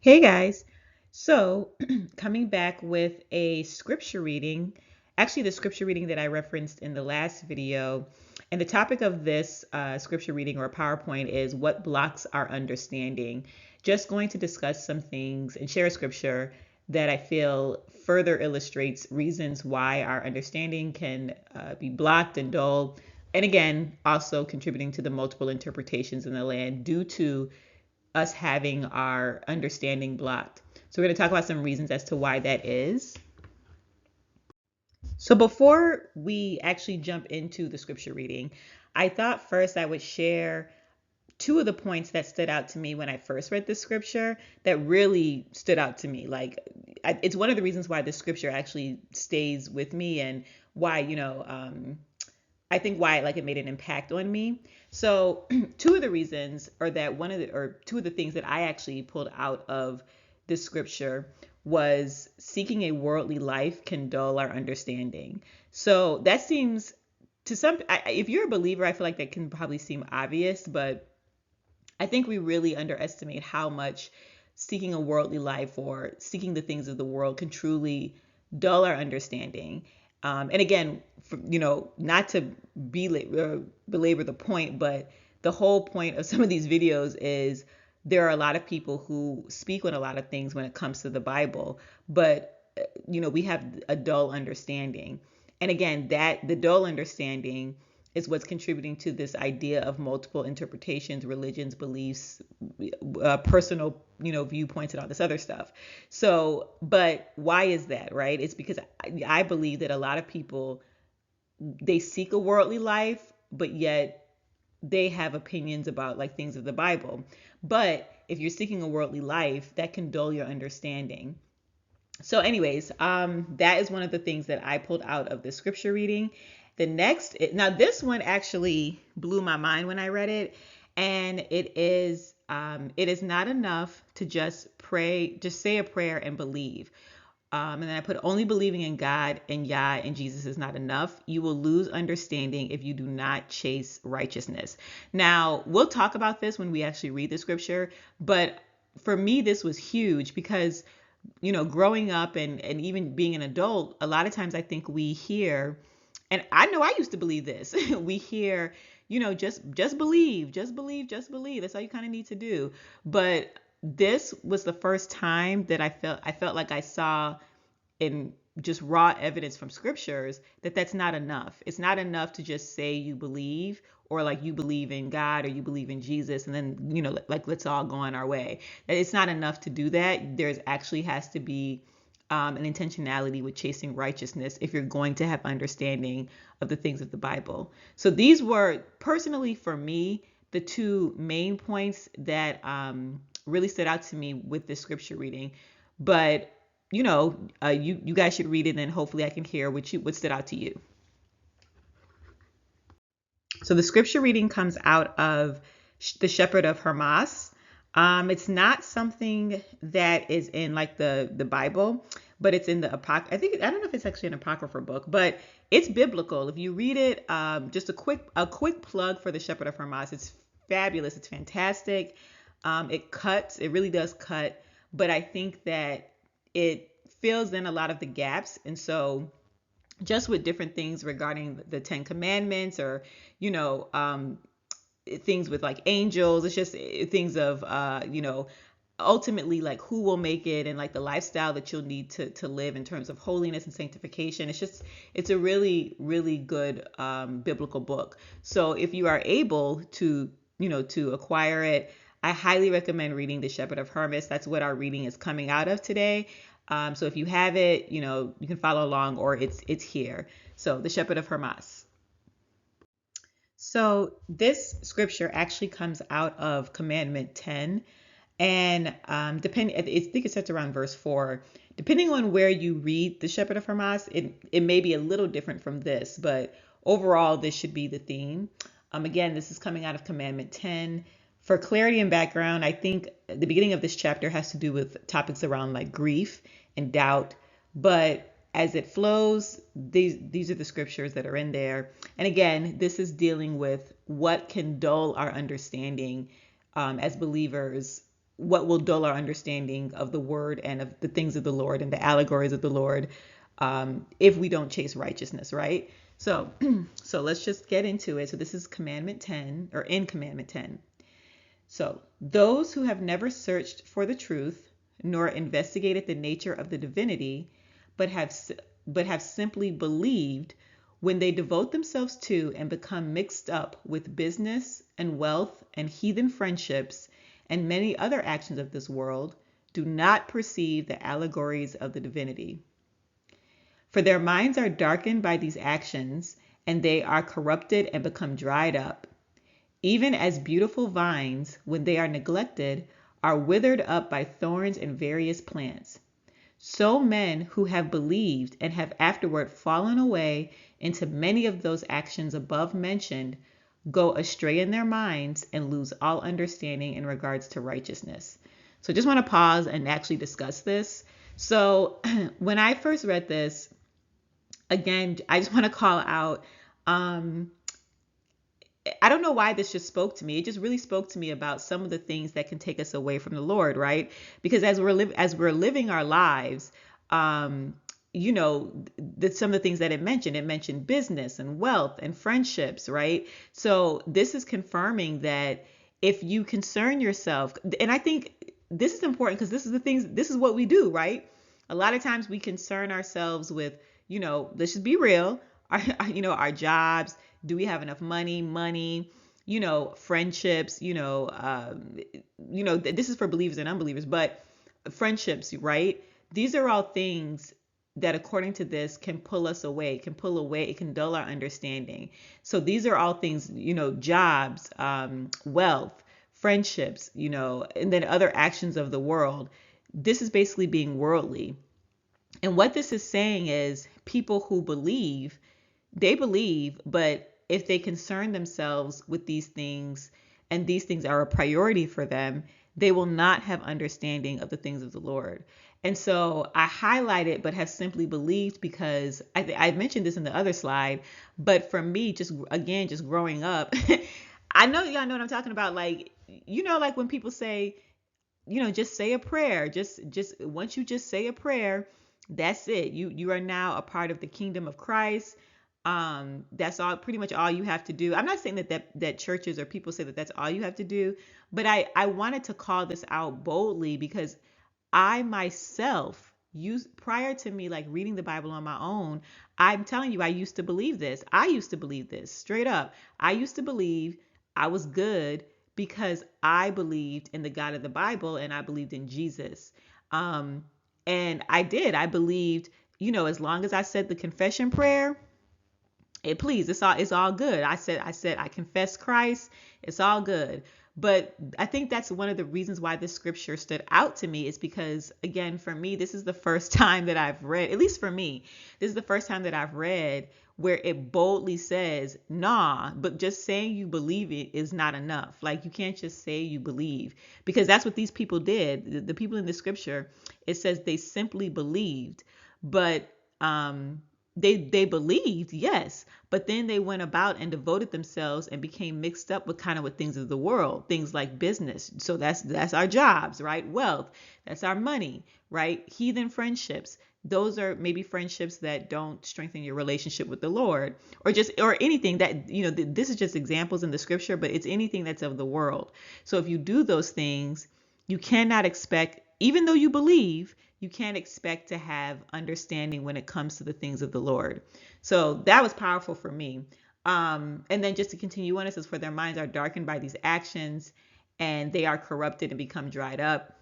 Hey guys. So, coming back with a scripture reading, actually, the scripture reading that I referenced in the last video. And the topic of this scripture reading or PowerPoint is what blocks our understanding. Just going to discuss some things and share a scripture that I feel further illustrates reasons why our understanding can be blocked and dull. And again, also contributing to the multiple interpretations in the land due to us having our understanding blocked. So we're going to talk about some reasons as to why that is. So before we actually jump into the scripture reading, I thought first I would share two of the points that stood out to me when I first read the scripture that really stood out to me. It's one of the reasons why the scripture actually stays with me and why, I think why it made an impact on me. So two of the reasons are that two of the things that I actually pulled out of this scripture was seeking a worldly life can dull our understanding. So that seems to if you're a believer, I feel like that can probably seem obvious, but I think we really underestimate how much seeking a worldly life or seeking the things of the world can truly dull our understanding. And again, not to belabor the point, but the whole point of some of these videos is there are a lot of people who speak on a lot of things when it comes to the Bible, but we have a dull understanding. And again, that the dull understanding is what's contributing to this idea of multiple interpretations, religions, beliefs, personal, viewpoints, and all this other stuff. So, but why is that, right? It's because I believe that a lot of people, they seek a worldly life, but yet they have opinions about like things of the Bible. But if you're seeking a worldly life, that can dull your understanding. So, anyways, that is one of the things that I pulled out of the scripture reading. Now this one actually blew my mind when I read it, and it is not enough to just pray, just say a prayer and believe. And then I put only believing in God and Yah and Jesus is not enough. You will lose understanding if you do not chase righteousness. Now, we'll talk about this when we actually read the scripture, but for me, this was huge because growing up and even being an adult, a lot of times I think we hear, and I know I used to believe this, we hear, just believe, just believe, just believe. That's all you kind of need to do. But this was the first time that I felt like I saw in just raw evidence from scriptures that that's not enough. It's not enough to just say you believe or like you believe in God or you believe in Jesus and then like let's all go on our way. It's not enough to do that. There's actually has to be an intentionality with chasing righteousness if you're going to have understanding of the things of the Bible. So these were personally for me the two main points that really stood out to me with this scripture reading. But you guys should read it, and hopefully I can hear what stood out to you. So the scripture reading comes out of the Shepherd of Hermas. It's not something that is in like the Bible, but it's in the I don't know if it's actually an apocryphal book, but it's biblical. If you read it, just a quick plug for the Shepherd of Hermas. It's fabulous. It's fantastic. It cuts. It really does cut. But I think that it fills in a lot of the gaps, and so just with different things regarding the Ten Commandments or, you know, um, things with like angels. It's just things of, ultimately like who will make it and like the lifestyle that you'll need to live in terms of holiness and sanctification. It's a really, really good biblical book. So if you are able to acquire it, I highly recommend reading The Shepherd of Hermas. That's what our reading is coming out of today. So if you have it, you can follow along or it's here. So The Shepherd of Hermas. So this scripture actually comes out of Commandment 10. And I think it starts around verse 4. Depending on where you read the Shepherd of Hermas, it may be a little different from this, but overall, this should be the theme. Again, this is coming out of Commandment 10. For clarity and background, I think the beginning of this chapter has to do with topics around like grief and doubt. But as it flows, these are the scriptures that are in there. And again, this is dealing with what can dull our understanding as believers what will dull our understanding of the word and of the things of the Lord and the allegories of the Lord, if we don't chase righteousness, right? So, so let's just get into it. So this is Commandment 10, or in Commandment 10. So those who have never searched for the truth, nor investigated the nature of the divinity, but have simply believed, when they devote themselves to and become mixed up with business and wealth and heathen friendships and many other actions of this world, do not perceive the allegories of the divinity. For their minds are darkened by these actions, and they are corrupted and become dried up. Even as beautiful vines, when they are neglected, are withered up by thorns and various plants. So men who have believed and have afterward fallen away into many of those actions above mentioned go astray in their minds and lose all understanding in regards to righteousness. So I just want to pause and actually discuss this. So when I first read this, again, I just want to call out, I don't know why this just spoke to me. It just really spoke to me about some of the things that can take us away from the Lord, right? Because as we're living our lives, you know, some of the things that it mentioned business and wealth and friendships, right? So this is confirming that if you concern yourself, and I think this is important because this is what we do, right? A lot of times we concern ourselves with, you know, let's just be real, our jobs. Do we have enough money, you know, friendships, this is for believers and unbelievers, but friendships, right? These are all things that according to this can pull us away, it can dull our understanding. So these are all things, you know, jobs, wealth, friendships, you know, and then other actions of the world. This is basically being worldly. And what this is saying is people who believe, they believe, but if they concern themselves with these things and these things are a priority for them, they will not have understanding of the things of the Lord. And so I highlight it, but have simply believed because I mentioned this in the other slide, but for me, just growing up, I know y'all know what I'm talking about. Like, you know, like when people say, you know, just say a prayer, just once you just say a prayer, that's it. You are now a part of the kingdom of Christ. That's all, pretty much all you have to do. I'm not saying that churches or people say that that's all you have to do, but I wanted to call this out boldly because I myself used, prior to me like reading the Bible on my own, I'm telling you, I used to believe this. I used to believe this straight up. I used to believe I was good because I believed in the God of the Bible and I believed in Jesus. And I did. I believed, you know, as long as I said the confession prayer, it's all good. I said I confess Christ, it's all good. But I think that's one of the reasons why this scripture stood out to me is because, again, for me, this is the first time that I've read, at least for me, this is the first time that I've read where it boldly says, nah, but just saying you believe it is not enough. Like, you can't just say you believe, because that's what these people did. The people in the scripture, it says they simply believed, but they believed, yes, but then they went about and devoted themselves and became mixed up with kind of with things of the world, things like business. So that's our jobs, right? Wealth, that's our money, right? Heathen friendships. Those are maybe friendships that don't strengthen your relationship with the Lord, or anything that, you know, this is just examples in the scripture, but it's anything that's of the world. So if you do those things, you cannot expect, even though you believe, you can't expect to have understanding when it comes to the things of the Lord. So that was powerful for me. And then just to continue on, it says, for their minds are darkened by these actions and they are corrupted and become dried up,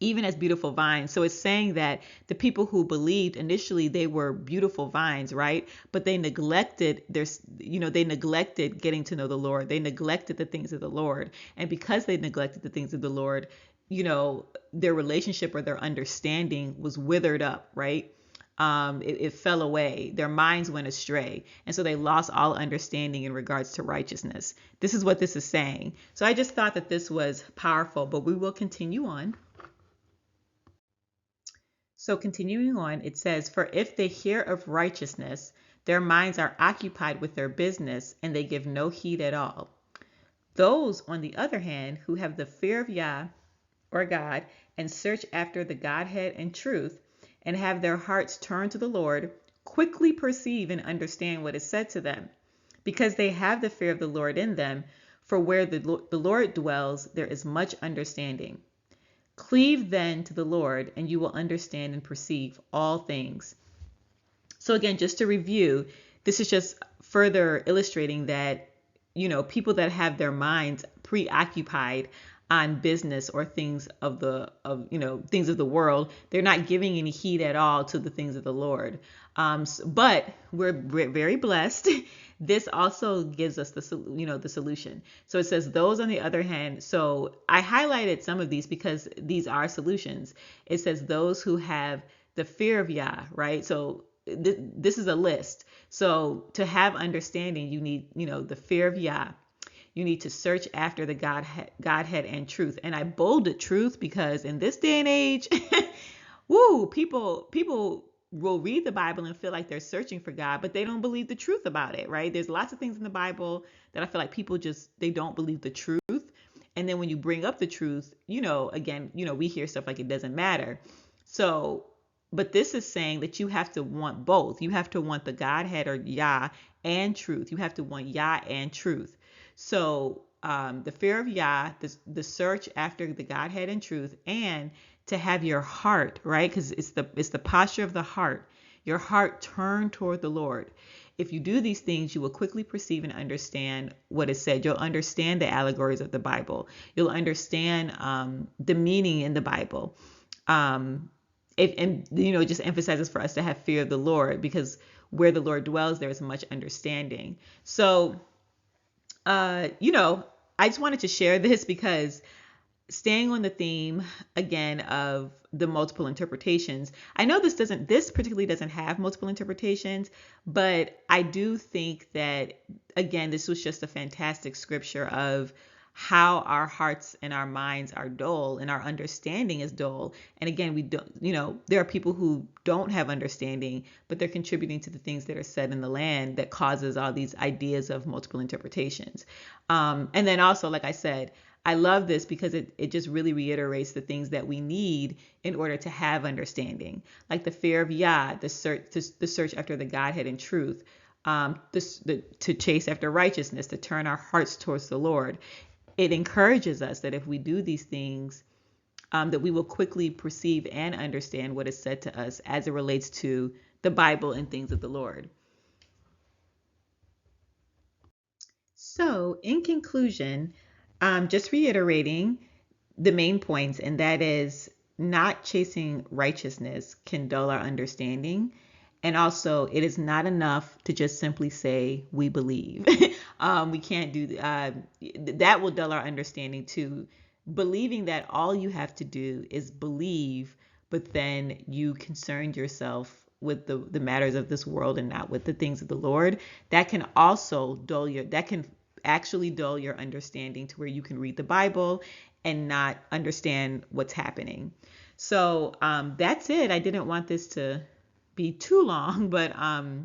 even as beautiful vines. So it's saying that the people who believed initially, they were beautiful vines, right? But they neglected they neglected getting to know the Lord. They neglected the things of the Lord. And because they neglected the things of the Lord, you know, their relationship or their understanding was withered up, right? It fell away. Their minds went astray. And so they lost all understanding in regards to righteousness. This is what this is saying. So I just thought that this was powerful, but we will continue on. So continuing on, it says, for if they hear of righteousness, their minds are occupied with their business and they give no heed at all. Those, on the other hand, who have the fear of Yah or God, and search after the Godhead and truth, and have their hearts turned to the Lord, quickly perceive and understand what is said to them, because they have the fear of the Lord in them, for where the Lord dwells, there is much understanding. Cleave then to the Lord, and you will understand and perceive all things. So again, just to review, this is just further illustrating that, people that have their minds preoccupied on business or things of things of the world, they're not giving any heed at all to the things of the Lord. But we're very blessed. This also gives us the solution. So it says those on the other hand. So I highlighted some of these because these are solutions. It says those who have the fear of Yah, right? So this is a list. So to have understanding, you need, the fear of Yah. You need to search after the Godhead and truth. And I bolded truth because in this day and age, people will read the Bible and feel like they're searching for God, but they don't believe the truth about it, right? There's lots of things in the Bible that I feel like people they don't believe the truth. And then when you bring up the truth, again, we hear stuff like it doesn't matter. So, but this is saying that you have to want both. You have to want the Godhead or Yah and truth. You have to want Yah and truth. So the fear of Yah, the search after the Godhead and truth, and to have your heart, right? Because it's the posture of the heart. Your heart turned toward the Lord. If you do these things, you will quickly perceive and understand what is said. You'll understand the allegories of the Bible. You'll understand the meaning in the Bible. It just emphasizes for us to have fear of the Lord, because where the Lord dwells, there is much understanding. So, I just wanted to share this because staying on the theme again of the multiple interpretations, I know this particularly doesn't have multiple interpretations, but I do think that, again, this was just a fantastic scripture of how our hearts and our minds are dull and our understanding is dull. And again, we don't, there are people who don't have understanding, but they're contributing to the things that are said in the land that causes all these ideas of multiple interpretations. And then also, like I said, I love this because it just really reiterates the things that we need in order to have understanding, like the fear of Yah, the search after the Godhead and truth, to chase after righteousness, to turn our hearts towards the Lord. It encourages us that if we do these things, that we will quickly perceive and understand what is said to us as it relates to the Bible and things of the Lord. So, in conclusion, just reiterating the main points, and that is not chasing righteousness can dull our understanding. And also, it is not enough to just simply say we believe. We can't do that will dull our understanding too. Believing that all you have to do is believe, but then you concern yourself with the matters of this world and not with the things of the Lord, that can also actually dull your understanding to where you can read the Bible and not understand what's happening. So that's it. I didn't want this to be too long, but I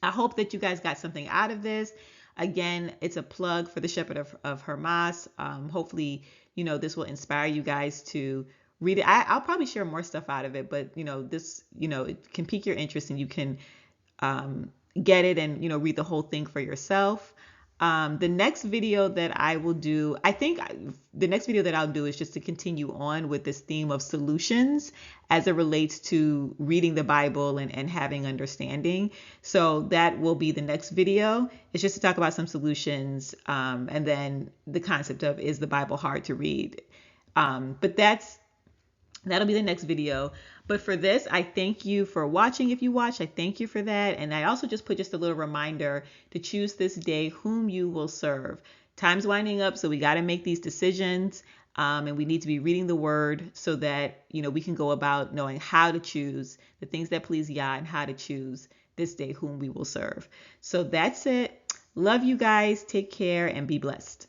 hope that you guys got something out of this. Again, it's a plug for the Shepherd of Hermas. Hopefully, this will inspire you guys to read it. I'll probably share more stuff out of it, but this, it can pique your interest and you can get it and read the whole thing for yourself. The next video that I will do, I think the next video that I'll do is just to continue on with this theme of solutions as it relates to reading the Bible and having understanding. So that will be the next video. It's just to talk about some solutions, and then the concept of, is the Bible hard to read? But that'll be the next video. But for this, I thank you for watching. If you watched, I thank you for that. And I also just put a little reminder to choose this day whom you will serve. Time's winding up, so we got to make these decisions. And we need to be reading the word so that, we can go about knowing how to choose the things that please Yah and how to choose this day whom we will serve. So that's it. Love you guys. Take care and be blessed.